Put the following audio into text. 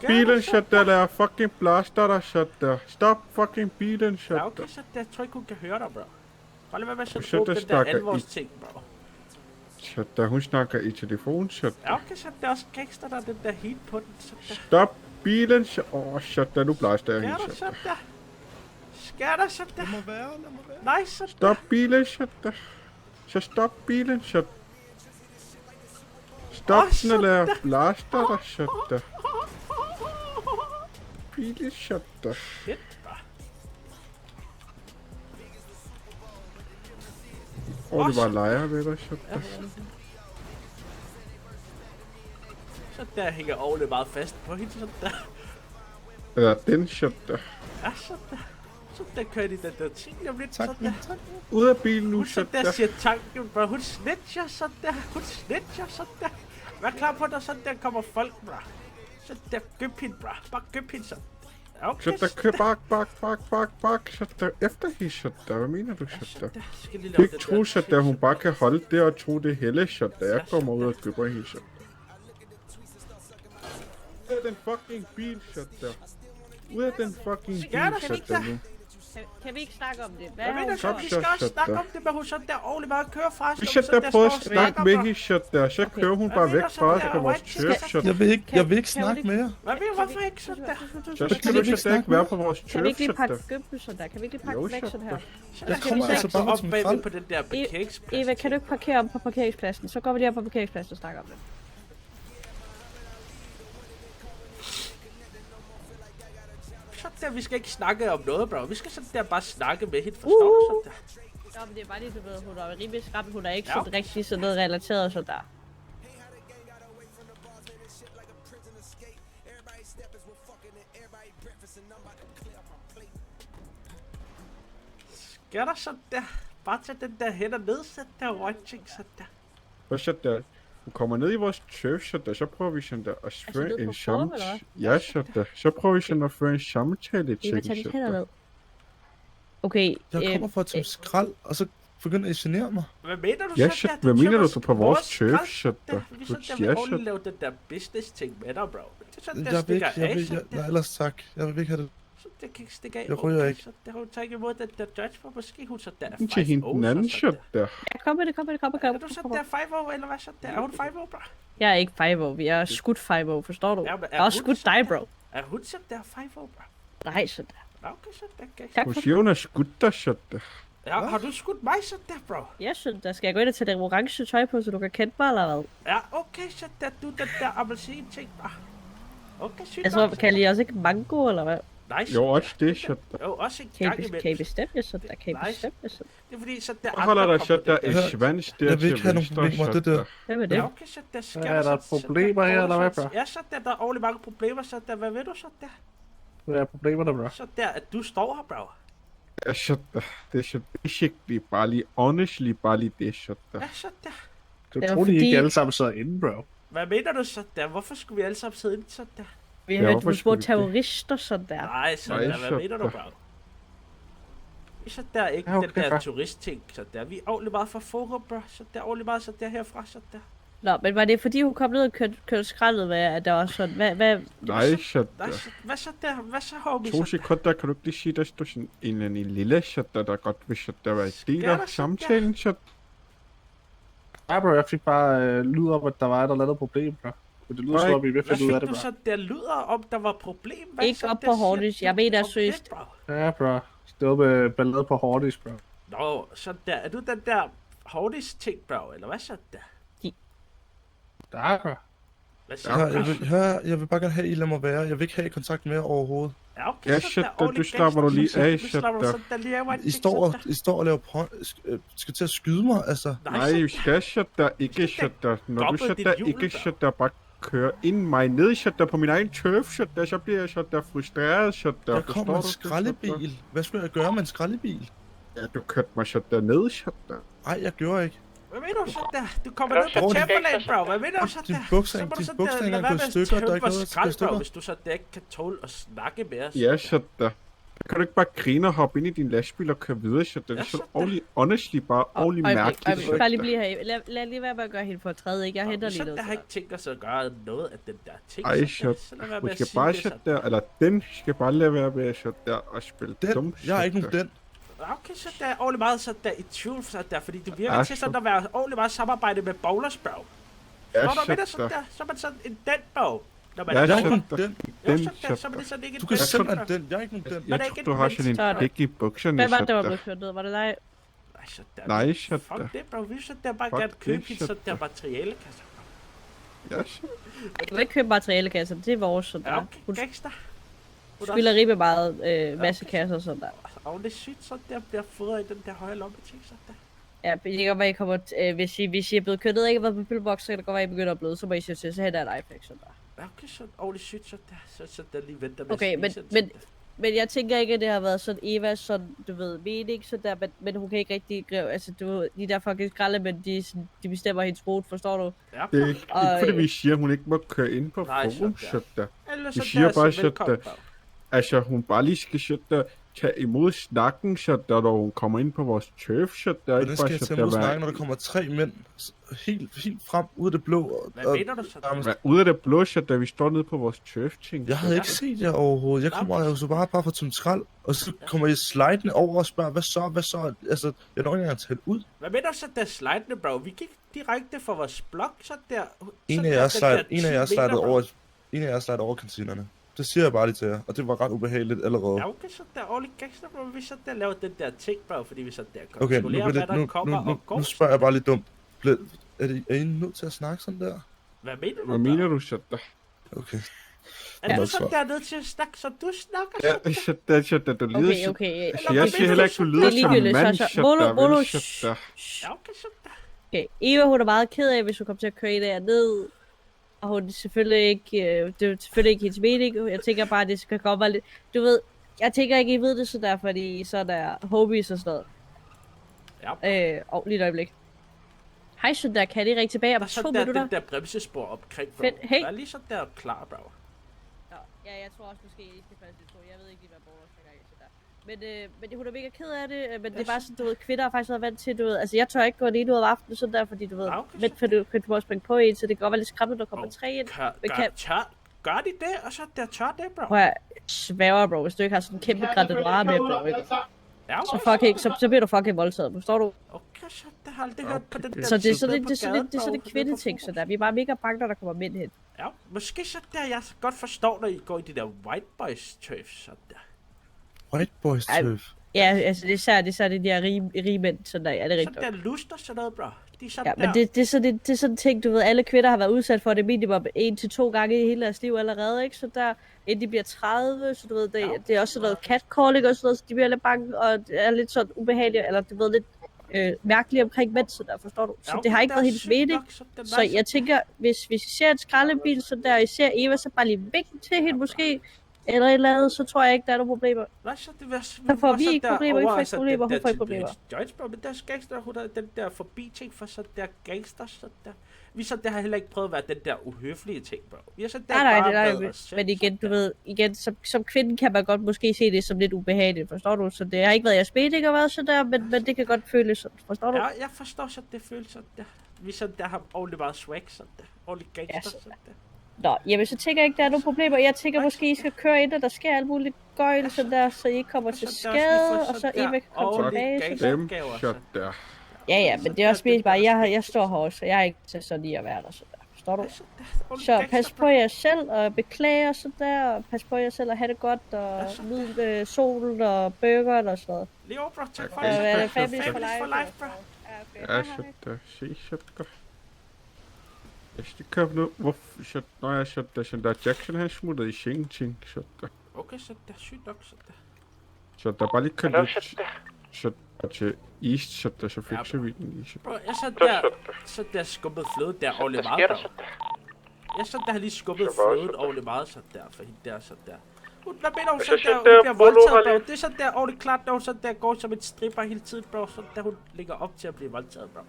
bilen, shut der, lad fucking blaster dig, shut der. Stop fucking bilen, shut der. Ja, okay, så jeg tror ikke, hun kan høre dig, bro. Bare lad være med at Shut råbe der den der snakker alvorsting, bro. Shut der, hun snakker i telefon, shut der. Ja, okay, så det er også gangster, der er den der heat på den, så der. Stop bilen, shut der, nu blaster jeg hende, Skær dig, shut så der. der. Skær dig, så der. Lad mig være. Nej, så der. Stop bilen, shut der. Så stop bilen, shut. Stop den, og lad blaster dig, shut der. Bilen, shut der. Shit, bro. Og det var lejer ved dig, shut der. Så der hænger ordentligt meget fast på hende, så der. Eller den, shut der. Ja, så der. Så der kører de den der ting lige om lidt, så der. Ud af bilen nu, Hun så shut der der. siger tanken, bro. Hun snitcher, så der. Hun snitcher, så der. Vær klar på, når sådan der kommer folk, bro. Så der, gøb hende, bro. Bare gøb hende, så. Okay, Shut der, kør bak. Shut der, efter hende, shut der. Hvad mener du, shut der? Skal lige Du lave ikke den tro, der shut der, hun bare kan holde det og tro det hele, shut der. Jeg Ja, kommer ud og køber hende, shut der. Ud af den fucking bil, shut der. Ud af den fucking bil, Skær dig, shut der nu. Kan vi ikke snakke om det? Jeg mener, så Kom vi så, skal også shut snakke der. om det, men hun sådan der ordentligt bare kører fra os. Hvis shut der prøver at snakke med hende, shut der, så kører hun bare væk fra os på vores turf, shut der. Jeg vil ikke snakke mere. Hvad mener du, hvorfor ikke sådan der? Så skal du shut der ikke være på vores Kan vi turf, ikke lige shut pakke der. gøbben sådan der? Kan vi ikke lige pakke Jo, den væk shut sådan der. her? Jeg kommer altså bare op som en bagved kral. på den der parkeringsplads. Eva, kan du ikke parkere om på parkeringspladsen? Så går vi lige op på parkeringspladsen og snakker om det. Sådan der, vi skal ikke snakke om noget, bro. Vi skal sådan der bare snakke med hende, forstår du sådan der? Nå, men det er bare lige, du ved, hun er rimelig skræmt. Hun er ikke Ja, sådan okay. rigtig sådan noget relateret sådan der. Skal der sådan der? Bare tage den der hen og nedsætte der røgting sådan der. Og shut der. Hun kommer ned i vores turf, shut der, så prøver vi sådan der at føre ned en på samtale. forum, eller Ja, shut der. Så prøver vi sådan at føre en samtale til Eva, hende, tag dit shut hænder der. ned. Okay, Jeg kommer for at tage skrald, og så begynder at genere mig. Hvad mener du Ja, sådan shit, der? hvad mener tømmer du på vores skrald turf, shut der? Vi sådan der Ja, vil shut. ordentligt lave den der business ting med dig, bro. Det er sådan der Jeg vil ikke, stikker af, jeg sådan nej, der. ellers tak. Jeg vil ikke have det. Så det kan ikke stikke af. Jeg ryger Okay, ikke. Så der hun tager ikke imod den der judge for, måske hun sådan der er Til hende den anden, shut der. ja, kom med det. Er du sådan der 5-0, eller hvad sådan der? Er hun 5-0, bro? Jeg er ikke 5 vi er skudt 5 forstår du? Ja, men er Jeg har også hun skudt sådan dig, der? bro. Er hun sådan der 5-0, bro? Nej, sådan der. Nå, okay, sådan der. Okay. Tak Hun for siger, hun er skudt dig, shut der. Ja, har du skudt mig sådan der, bro? Jeg synes, der skal jeg gå ind og tage det orange tøj på, så du kan kende mig, eller hvad? Ja, okay, så der du den der appelsin ting, bro. Okay, sygt Altså, nok. kan I også ikke mango, eller hvad? Nice. Jo, også det, shut der. Jo, også en Kan gang I, imellem. kan I bestemme jer sådan der? Kan I Nice. bestemme jer sådan? Det er fordi, så der Så holder andre der shut der kommer et svans der Jeg vil ikke til have nogen venstre, problemer, shut det der. der. Hvem er Ja, det? okay, så der skal Er der problemer her, eller hvad, bro? Ja, så der er ordentligt mange problemer, så der, hvad ved du så der? Hvad er problemerne, bro? Så der, at du står her, bro. Ja, shut der. Det er shut basically bare lige, honestly bare lige det, shut der. Ja, så der. Du Det var troede, de fordi- ikke alle sammen sad inde, bro. Hvad mener du så der? Hvorfor skulle vi alle sammen sidde inde så der? Vi Ja, har hørt hvorfor nogle små skulle vi det? terrorister sådan der. Nej, så Nej, der, hvad så mener du, der. bro? Vi så der ikke Ja, okay, den der fair. turistting, så der. Vi er ordentligt meget for forum, bro. Så der er ordentligt meget så der herfra, så der. Nå, men var det fordi, hun kom ned og kørte skraldet med, at der var sådan, hvad? Nej, shut Nej, der. hvad så der? Hvad så, homie? 2 så der? sekunder, kan du ikke lige sige, der står sådan en eller anden lille shut der godt vil shut der være en del Skal der af så samtalen, shut. Ja, bro, jeg fik bare lyd om, at der var et eller andet problem, bro. Men det lyder Nej. som om, I er ved at Hvad finde ud af fik det, du bro. så der lyder om, der var problem? Hvad Ikke så op der på siger Hornets. du Jeg mener om det, seriøst. bro? Ja, bro. Det var med ballade på Hordis, bro. Nå, så der. Er du den der Hordis ting, bro? Eller hvad så der? Der, bro. Hvad siger Ja, du? jeg vil bare gerne have, at I lader mig være. Jeg vil ikke have kontakt med jer overhovedet. Ja, okay, Ja, så shit, der du ordentlig slapper du lige gangster, af, så shit, slapper du der. sådan der lige af, hvor I står og laver skal til at skyde mig, altså. Nej, du skal shut der, ikke shut der. Når du droppet shut dit der, hjul, ikke der. shut der, bare køre ind mig ned i shut der på min egen turf shut der, så bliver jeg shut der frustreret shut der. Jeg kom med en Forstår du det, skraldebil. Hvad skulle jeg gøre med en skraldebil? shut der? Ja, du kørte mig shut der ned shut der. Nej, jeg gjorde ikke. Hvad mener du så der? Du kommer ned på Timberland, bro. Hvad mener du så Din der? bukser- Så må du din sådan bukser er der ikke lade engang være gået i med at stykker, der er tømme ikke noget, der vores skal i skrald, bro, stykker. hvis du så der ikke kan tåle at snakke med os. Ja, shut der. Kan du ikke bare grine og hoppe ind i din lastbil og køre videre, shit? Det er sådan ordentligt, honestly, bare ordentligt mærkeligt, shit. Bare lige blive her. Lad lige være med at gøre hende for træde, ikke? Jeg henter lige Så noget. der har ikke tænkt os at gøre noget af den der ting. Ej, så shit. så lad være med Hun at skal sige bare det shit sådan. der, eller den skal bare lade være med at shit der og spille dum Den, jeg er ikke nogen den. Okay, så der er ordentligt meget så der i tvivl så der, fordi det virker Ja, til sådan at være ordentligt meget samarbejde med bowlers, bro. Ja, Når du shit mener sådan der. der, så er man sådan en den, bro. Når man Ja, er Jeg er ikke bowler. nogen den. Jo, Den så der, shit så er det der. sådan ikke en Du kan den, selv bro. være den. Jeg er ikke nogen den. Men Jeg er ikke tror, en du har sådan Sådan. en dæk i bukserne, Hvad var det, shit der var der. blevet kørt ned? Var det dig? Nej, så der. Nej, shit Fuck der. det, bro. Vi så der bare Fuck gerne det, købe hende shit så der der. materialekasser. Ja, shit. Du kan ikke købe materialekasser, det er vores sådan Ja, der. okay, Hun gangster. spiller rimelig meget masse kasser sådan der. Og det er sygt, så der bliver fodret i den der høje lomme ting, så der. Ja, det kan godt være, I kommer hvis I er blevet kørt ned, ikke har været på pillbox, så kan det godt være, I begynder at bløde, så må I sige til, så henter jeg et iFlex sådan der. Ja, okay, så ordentligt sygt, så der. Så der lige venter med Okay, at men- spise den, men- så der. Men jeg tænker ikke, at det har været sådan Evas sådan, du ved, mening, så der, men hun kan ikke rigtig gribe, altså du ved, de der fucking skraldemænd, de bestemmer hendes rute, forstår du? Ja, Det er ikke fordi, vi siger, at hun ikke må køre ind på Nej, forum, shit der. shit der. ellers Vi så siger der, bare så shit velkommen, der. bro. Altså, hun bare lige skal shit der, tage imod snakken, shit der, når hun kommer ind på vores turf, shit der. Hvordan Ikke skal bare jeg shit tage der, imod snakken, være når der kommer 3 mænd helt frem ud af det blå? Hvad mener du så? Jamen, ud af det blå, shit der, vi står nede på vores turf-ting. jeg havde ikke set jer overhovedet. Jeg kommer jo så bare for som skrald, og så kommer jeg slidende over og spørger, hvad så? Altså, jeg når ikke engang tælle ud. Hvad mener du så der slidende, bro? Vi gik direkte fra vores blok, så der. En af jer slidede over kantinerne. Det siger jeg bare lige til jer, og det var ret ubehageligt allerede. Ja, okay, så der er ordentligt gangster, bro. Vi så der laver den der ting, bro, fordi vi så der Okay, kontrollerer, hvad der kommer og går. nu spørger jeg bare lidt dumt. Er I nødt til at snakke sådan der? Hvad mener du? Hvad mener du, shit der? Okay. Er du Ja. så der nødt til at snakke, som du snakker? Ja, shit der, du lyder Okay, shit. okay. Altså, jeg siger heller ikke, du lyder Det er som en ligegyldigt, mand, så- shit Molo, der, Molo, vel, shit der. Ja, okay, så der. Okay, Eva, hun er meget ked af, hvis hun kommer til at køre en af jer ned. Og hun er selvfølgelig ikke, det er selvfølgelig ikke hendes mening. Jeg tænker bare, at det skal komme lidt. Du ved, jeg tænker ikke, I ved det sådan der, fordi så er der homies og sådan noget. Ja. Lige et øjeblik. Hej, så der kan I ringe tilbage om Der er 2 sådan der, minutter? den der bremsespor omkring, bro. Fedt. Hey. Der er lige sådan der klar, bro. Ja, jeg tror også måske ikke det faldt to. Jeg ved ikke lige, hvad borger skal gøre til der. Men hun er mega ked af det, men det er bare sådan, du ved, kvinder har faktisk været vant til, du ved, altså jeg tør ikke gå alene ud af aftenen sådan der, fordi du ved, Ja, okay, men for du kan du også springe på en, så det kan godt være lidt skræmmende, når der kommer 3 ind. Men Gør de det, og så der tør det, bro? Prøv at sværge, bro, hvis du ikke har sådan en kæmpe grandedrare med, bro, ikke? Ja, Så bliver du fucking voldtaget, forstår du? okay, så der har aldrig hørt på den der. Så det er tid sådan på det er gaden, sådan bro, en kvindeting, så der. Vi er bare mega bange, når der kommer mænd hen. Ja, måske så der, jeg godt forstår, når I går i de der white boys turf, så der. White boys Ej, turf. Ja, altså det er især de der rige mænd, sådan der, ja, det er Så rigtigt. der luster sådan noget, bro. De er sådan Ja, der. men det er sådan en ting, du ved, alle kvinder har været udsat for det minimum 1 til 2 gange i hele deres liv allerede, ikke? Så der, inden de bliver 30, så du ved, det er også sådan noget catcalling og sådan noget, så de bliver lidt bange, og det er lidt sådan ubehageligt, eller du ved, lidt mærkeligt omkring mænd, så der, forstår du? Så det har ikke været hendes mening. Så jeg tænker, hvis I ser en skraldebil, så der I ser Eva, så bare lige vink til hende måske, eller et eller andet, så tror jeg ikke, der er nogen problemer. Nej, så det var Så får vi ikke problemer, I får ikke problemer, hun får ikke problemer. Joyce, bro, men der er gangster, hun har den der forbi ting for sådan der gangster, så der. Vi så der har heller ikke prøvet at være den der uhøflige ting, bro. Vi har så der Nej, bare det er været os selv, men igen, du sådan ved, som kvinde kan man godt måske se det som lidt ubehageligt, forstår du? Så det har ikke været jeres mening at være sådan der, men det kan godt føles sådan, forstår du? Ja, jeg forstår så det føles sådan der. Vi så der har ordentligt meget swag, sådan der. Ordentligt gangster, Ja, sådan der. Nå, jamen så tænker jeg ikke, der er nogen problemer. Jeg tænker måske, I skal køre ind, og der sker alt muligt gøjl, sådan der, så I ikke kommer til skade, og så Eva kan komme tilbage. Sådan der. Dem, shit der. Ja, men det er også mest bare, jeg står her også, så jeg er ikke til sådan i at være der, sådan der. Forstår du? Så pas på jer selv, og beklage og sådan der, og pas på jer selv, og have det godt, og nyd solen og burgeren og sådan noget. Lige over, bro. Tak for Ja, det. ja, Og families for Families for life. life, bro. Ja, okay. Ja, shit der. Se, shit der. Jeg skal købe noget. Hvorfor? Shit, nå ja, shit der. Shit der. Jackson han smuttede i Shing-Ting. Shit der. Okay, så der er sygt nok, så der. Shit der. Bare lige kørt lidt. Shit der til East. Shit der. Så fikser vi den lige. Shit. Bro, jeg så der skubbet fløde der ordentligt meget, bro. Jeg så der har lige skubbet fløden ordentligt meget, så der, for hende der, så der. Hvad mener hun så der, hun bliver voldtaget, bro? Det er så der ordentligt klart, når hun så der går som et stripper hele tiden, bro, så der hun ligger op til at blive voldtaget, bro.